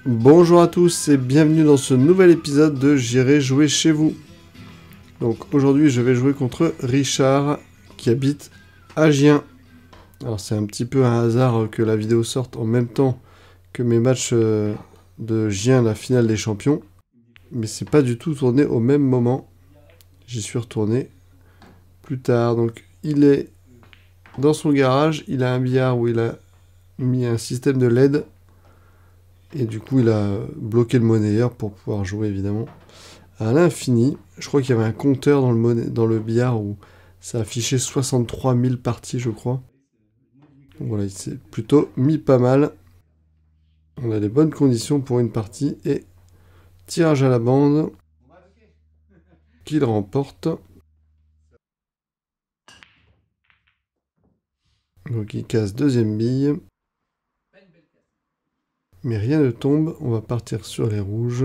Bonjour à tous et bienvenue dans ce nouvel épisode de J'irai jouer chez vous. Donc aujourd'hui je vais jouer contre Richard qui habite à Gien. Alors c'est un petit peu un hasard que la vidéo sorte en même temps que mes matchs de Gien, la finale des champions. Mais c'est pas du tout tourné au même moment. J'y suis retourné plus tard. Donc il est dans son garage, il a un billard où il a mis un système de LED. Et du coup, il a bloqué le monnayeur pour pouvoir jouer, évidemment, à l'infini. Je crois qu'il y avait un compteur dans le billard où ça affichait 63 000 parties, je crois. Donc voilà, il s'est plutôt mis pas mal. On a les bonnes conditions pour une partie. Et tirage à la bande qu'il remporte. Donc il casse deuxième bille. Mais rien ne tombe. On va partir sur les rouges.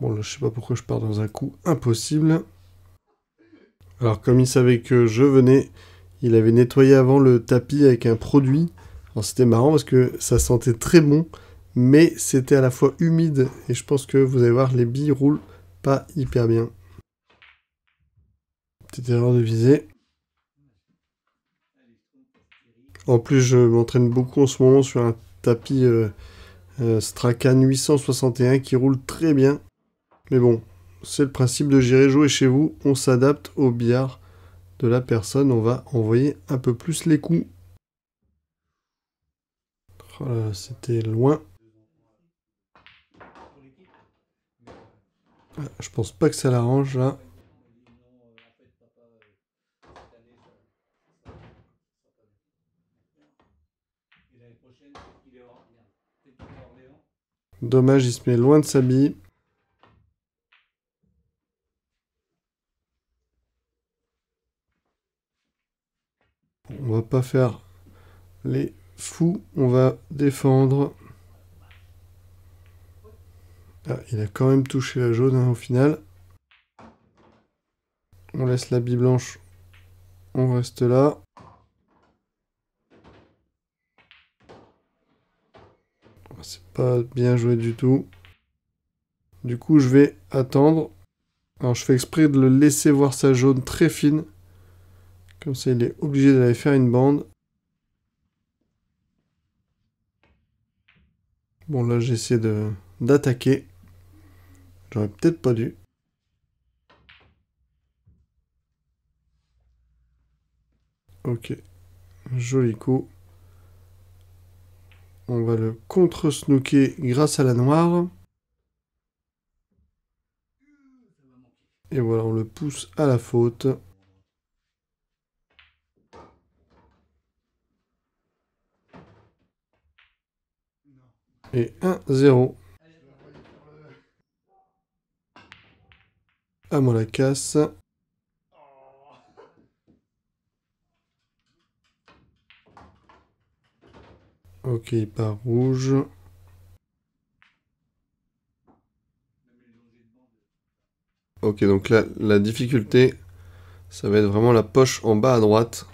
Bon, là, je sais pas pourquoi je pars dans un coup impossible. Alors, comme il savait que je venais, il avait nettoyé avant le tapis avec un produit. Alors, c'était marrant parce que ça sentait très bon, mais c'était à la fois humide. Et je pense que vous allez voir, les billes roulent pas hyper bien. Petite erreur de visée. En plus, je m'entraîne beaucoup en ce moment sur un tapis Strachan 861 qui roule très bien. Mais bon, c'est le principe de J'irai jouer chez vous. On s'adapte au billard de la personne. On va envoyer un peu plus les coups. Oh là, c'était loin. Ah, je pense pas que ça l'arrange là. Dommage, il se met loin de sa bille. On va pas faire les fous, on va défendre. Ah, il a quand même touché la jaune hein, au final. On laisse la bille blanche. On reste là. C'est pas bien joué du tout. Du coup, je vais attendre. Alors, je fais exprès de le laisser voir sa jaune très fine. Comme ça, il est obligé d'aller faire une bande. Bon, là, j'essaie d'attaquer. J'aurais peut-être pas dû. Ok. Joli coup. On va le contre-snooker grâce à la noire. Et voilà, on le pousse à la faute. Et 1-0. À moi la casse. Ok, il part rouge. Ok, donc là, la difficulté, ça va être vraiment la poche en bas à droite.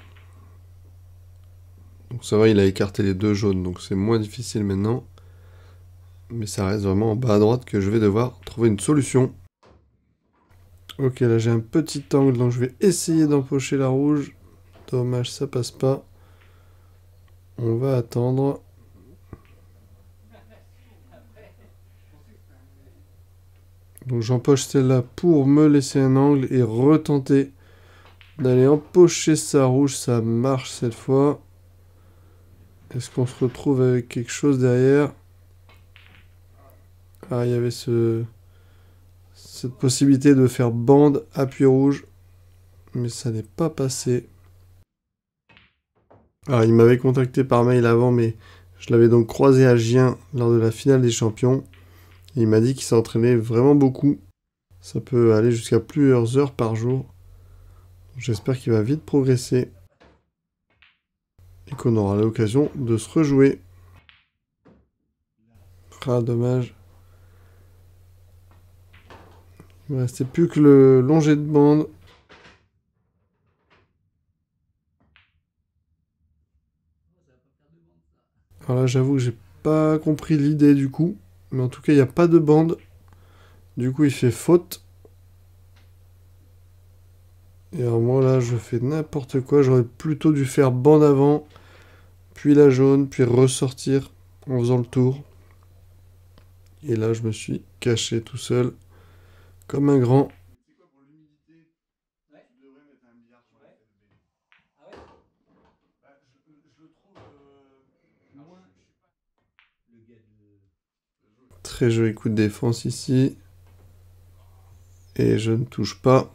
Donc ça va, il a écarté les deux jaunes, donc c'est moins difficile maintenant. Mais ça reste vraiment en bas à droite que je vais devoir trouver une solution. Ok, là j'ai un petit angle, donc je vais essayer d'empocher la rouge. Dommage, ça passe pas. On va attendre. Donc j'empoche celle-là pour me laisser un angle et retenter d'aller empocher sa rouge. Ça marche cette fois. Est-ce qu'on se retrouve avec quelque chose derrière? Ah, il y avait cette possibilité de faire bande, appui rouge. Mais ça n'est pas passé. Ah, il m'avait contacté par mail avant, mais je l'avais donc croisé à Gien lors de la finale des champions. Et il m'a dit qu'il s'entraînait vraiment beaucoup. Ça peut aller jusqu'à plusieurs heures par jour. J'espère qu'il va vite progresser. Et qu'on aura l'occasion de se rejouer. Ah, dommage. Il ne restait plus que le long jet de bande. Alors là, j'avoue que j'ai pas compris l'idée du coup. Mais en tout cas, il n'y a pas de bande. Du coup, il fait faute. Et alors moi, là, je fais n'importe quoi. J'aurais plutôt dû faire bande avant, puis la jaune, puis ressortir en faisant le tour. Et là, je me suis caché tout seul, comme un grand. Très joli coup de défense ici. Et je ne touche pas.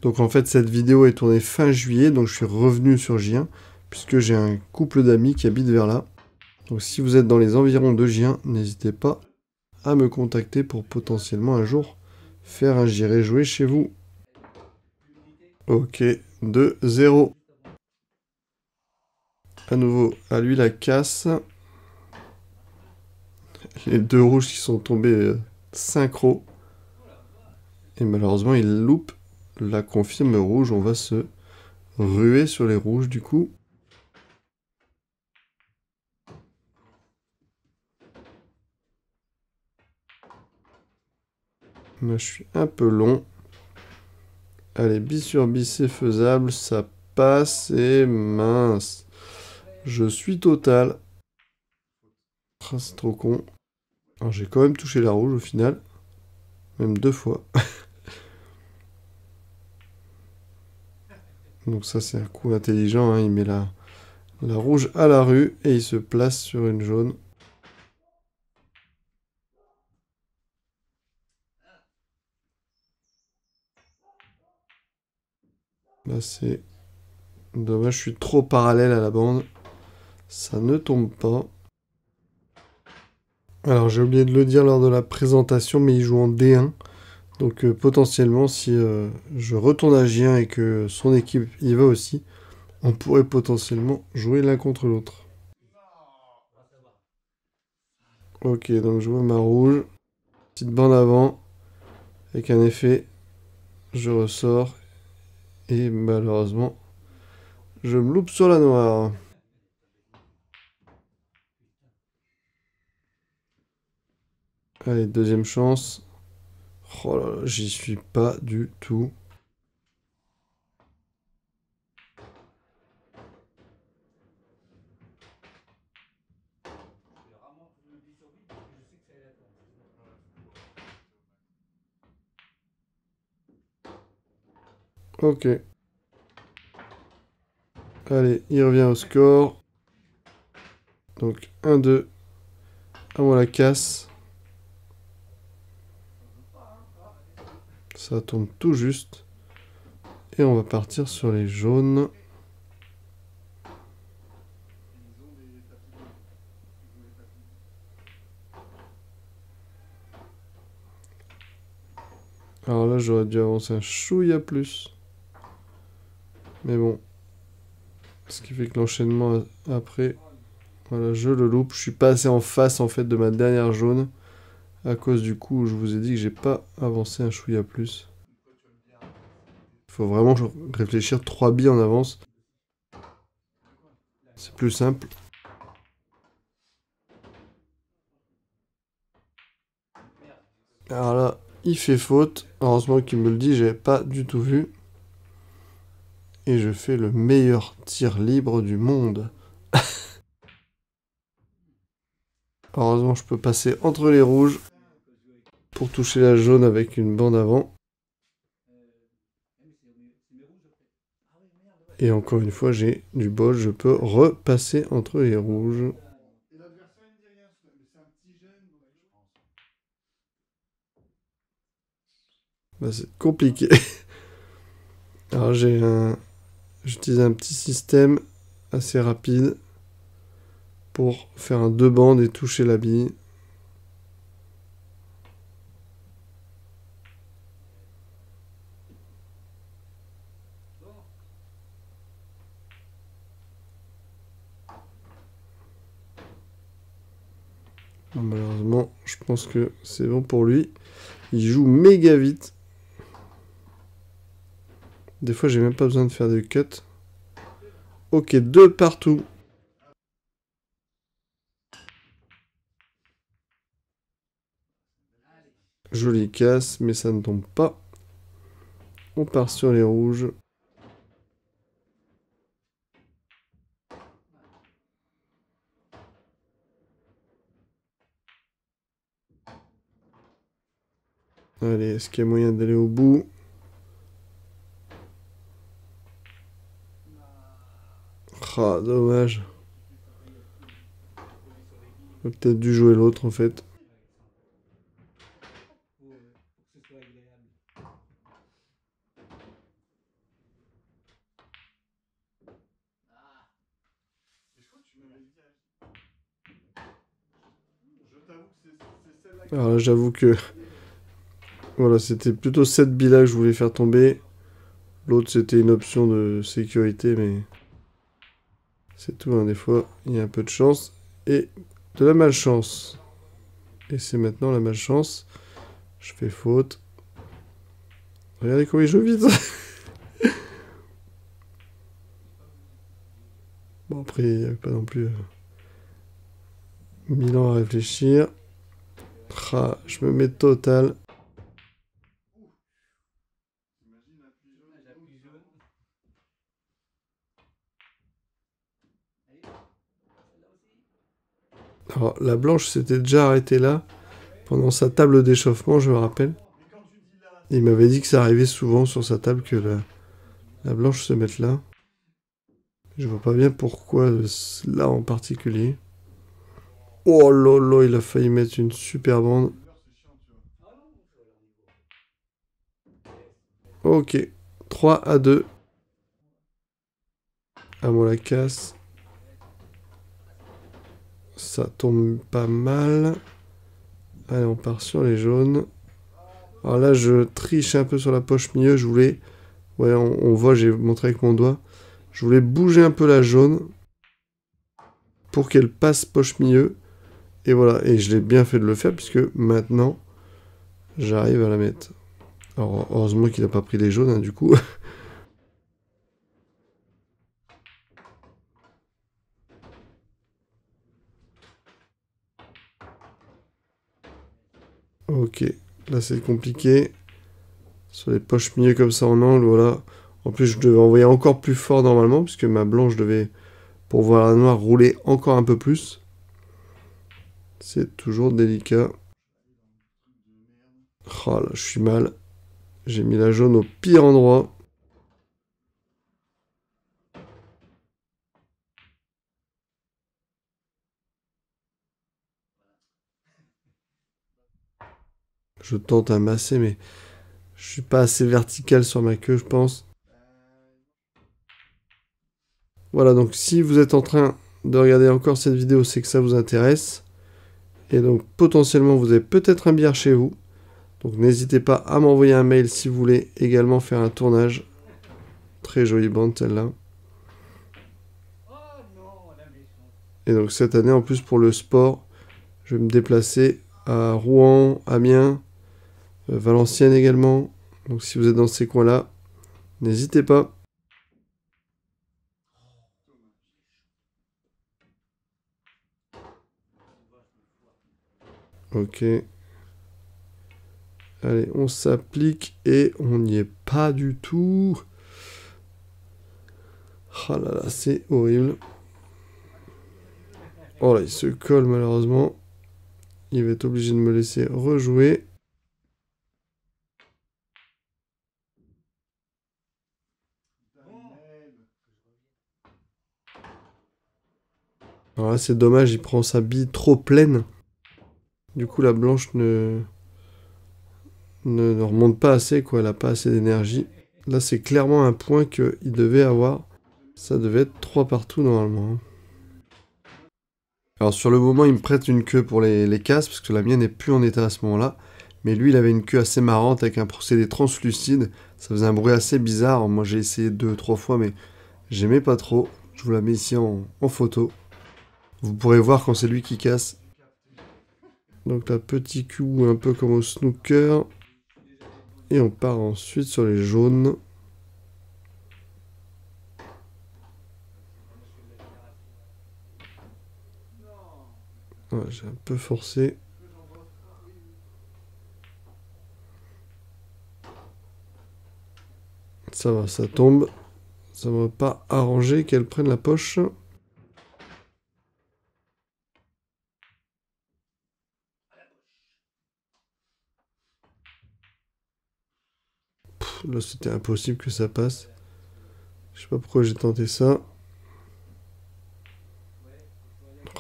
Donc en fait, cette vidéo est tournée fin juillet, donc je suis revenu sur Gien, puisque j'ai un couple d'amis qui habitent vers là. Donc si vous êtes dans les environs de Gien, n'hésitez pas à me contacter pour potentiellement un jour faire un J'irai jouer chez vous. Ok, 2-0. À nouveau, à lui la casse. Les deux rouges qui sont tombés synchro. Et malheureusement, il loupe la confirme rouge. On va se ruer sur les rouges du coup. Moi, je suis un peu long. Allez, bis sur bis, c'est faisable. Ça passe et mince. Je suis total. Ah, c'est trop con. Alors, j'ai quand même touché la rouge au final. Même 2 fois. Donc ça, c'est un coup intelligent. Hein. Il met la rouge à la rue et il se place sur une jaune. Là, c'est dommage. Je suis trop parallèle à la bande. Ça ne tombe pas. Alors, j'ai oublié de le dire lors de la présentation, mais il joue en D1. Donc, potentiellement, si je retourne à Gien et que son équipe y va aussi, on pourrait potentiellement jouer l'un contre l'autre. Ok, donc je vois ma rouge. Petite bande avant. Avec un effet. Je ressors. Et malheureusement, je me loupe sur la noire. Allez, deuxième chance. Oh là là, j'y suis pas du tout. Ok. Allez, il revient au score. Donc 1-2. À moi la casse. Ça tombe tout juste. Et on va partir sur les jaunes. Alors là, j'aurais dû avancer un chouïa plus. Mais bon. Ce qui fait que l'enchaînement après... Voilà, je le loupe. Je suis pas assez en face en fait de ma dernière jaune. À cause du coup, je vous ai dit que j'ai pas avancé un chouïa plus. Il faut vraiment réfléchir 3 billes en avance. C'est plus simple. Alors là, il fait faute. Heureusement qu'il me le dit, j'avais pas du tout vu. Et je fais le meilleur tir libre du monde. Heureusement, je peux passer entre les rouges pour toucher la jaune avec une bande avant. Et encore une fois, j'ai du bol, je peux repasser entre les rouges. Bah, c'est compliqué. Alors j'utilise un petit système assez rapide pour faire un 2 bandes et toucher la bille. Bon, malheureusement, je pense que c'est bon pour lui. Il joue méga vite. Des fois, j'ai même pas besoin de faire de cut. Ok, 2 partout. Jolie casse, mais ça ne tombe pas. On part sur les rouges. Allez, est-ce qu'il y a moyen d'aller au bout? Ah, dommage. J'aurais peut-être dû jouer l'autre en fait. Alors là, j'avoue que... Voilà, c'était plutôt cette bille-là que je voulais faire tomber. L'autre, c'était une option de sécurité, mais... C'est tout, hein, des fois, il y a un peu de chance. Et de la malchance. Et c'est maintenant la malchance. Je fais faute. Regardez comment il joue vite. Bon, après, il n'y avait pas non plus 1000 ans à réfléchir. Ah, je me mets total. Alors, la blanche s'était déjà arrêtée là, pendant sa table d'échauffement, je me rappelle. Il m'avait dit que ça arrivait souvent sur sa table que la blanche se mette là. Je vois pas bien pourquoi là en particulier. Oh lolo, il a failli mettre une super bande. Ok, 3 à 2. À moi la casse. Ça tombe pas mal. Allez, on part sur les jaunes. Alors là, je triche un peu sur la poche milieu. Je voulais... Ouais, on voit, j'ai montré avec mon doigt. Je voulais bouger un peu la jaune pour qu'elle passe poche milieu. Et voilà, et je l'ai bien fait de le faire puisque maintenant, j'arrive à la mettre. Alors, heureusement qu'il n'a pas pris les jaunes, hein, du coup. Ok, là c'est compliqué. Sur les poches milieu comme ça en angle, voilà. En plus, je devais envoyer encore plus fort normalement, puisque ma blanche devait, pour voir la noire, rouler encore un peu plus. C'est toujours délicat. Oh là, je suis mal. J'ai mis la jaune au pire endroit. Je tente un masser, mais je suis pas assez vertical sur ma queue, je pense. Voilà, donc si vous êtes en train de regarder encore cette vidéo, c'est que ça vous intéresse. Et donc potentiellement, vous avez peut-être un billard chez vous. Donc n'hésitez pas à m'envoyer un mail si vous voulez également faire un tournage. Très jolie bande celle-là. Et donc cette année, en plus pour le sport, je vais me déplacer à Rouen, Amiens, Valenciennes également. Donc si vous êtes dans ces coins-là, n'hésitez pas. Ok. Allez, on s'applique et on n'y est pas du tout. Ah là là, c'est horrible. Oh là, il se colle malheureusement. Il va être obligé de me laisser rejouer. Alors là, c'est dommage, il prend sa bille trop pleine. Du coup, la blanche ne remonte pas assez, quoi. Elle n'a pas assez d'énergie. Là, c'est clairement un point qu'il devait avoir. Ça devait être 3 partout, normalement, hein. Alors, sur le moment, il me prête une queue pour les casses, parce que la mienne n'est plus en état à ce moment-là. Mais lui, il avait une queue assez marrante, avec un procédé translucide. Ça faisait un bruit assez bizarre. Moi, j'ai essayé 2-3 fois, mais j'aimais pas trop. Je vous la mets ici en photo. Vous pourrez voir quand c'est lui qui casse. Donc là, petit coup, un peu comme au snooker. Et on part ensuite sur les jaunes. Ouais, j'ai un peu forcé. Ça va, ça tombe. Ça ne va pas arranger qu'elle prenne la poche. Là, c'était impossible que ça passe. Je sais pas pourquoi j'ai tenté ça.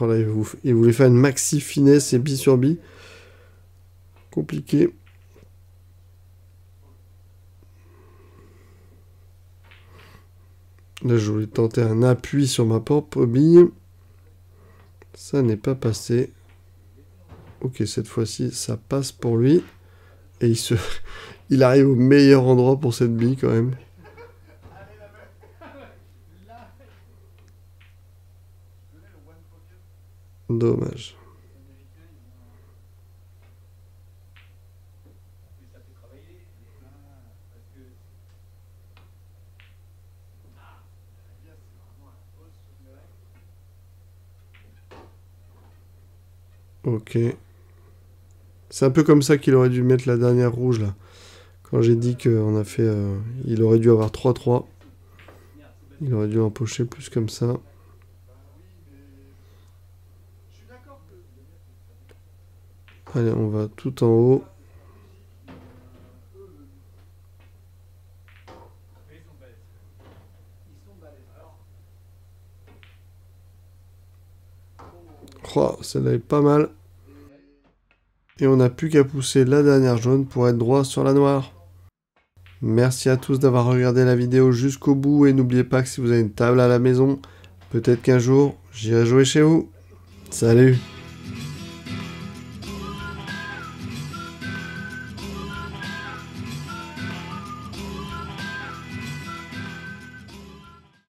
Oh là, il voulait faire une maxi finesse et bi sur bi. Compliqué. Là, je voulais tenter un appui sur ma propre bille. Ça n'est pas passé. Ok, cette fois-ci, ça passe pour lui. Et il arrive au meilleur endroit pour cette bille, quand même. Dommage. Ok. C'est un peu comme ça qu'il aurait dû mettre la dernière rouge, là. Quand j'ai dit qu'on a fait... il aurait dû avoir 3-3. Il aurait dû empocher plus comme ça. Allez, on va tout en haut. Oh, celle-là est pas mal. Et on n'a plus qu'à pousser la dernière jaune pour être droit sur la noire. Merci à tous d'avoir regardé la vidéo jusqu'au bout et n'oubliez pas que si vous avez une table à la maison, peut-être qu'un jour, j'irai jouer chez vous. Salut!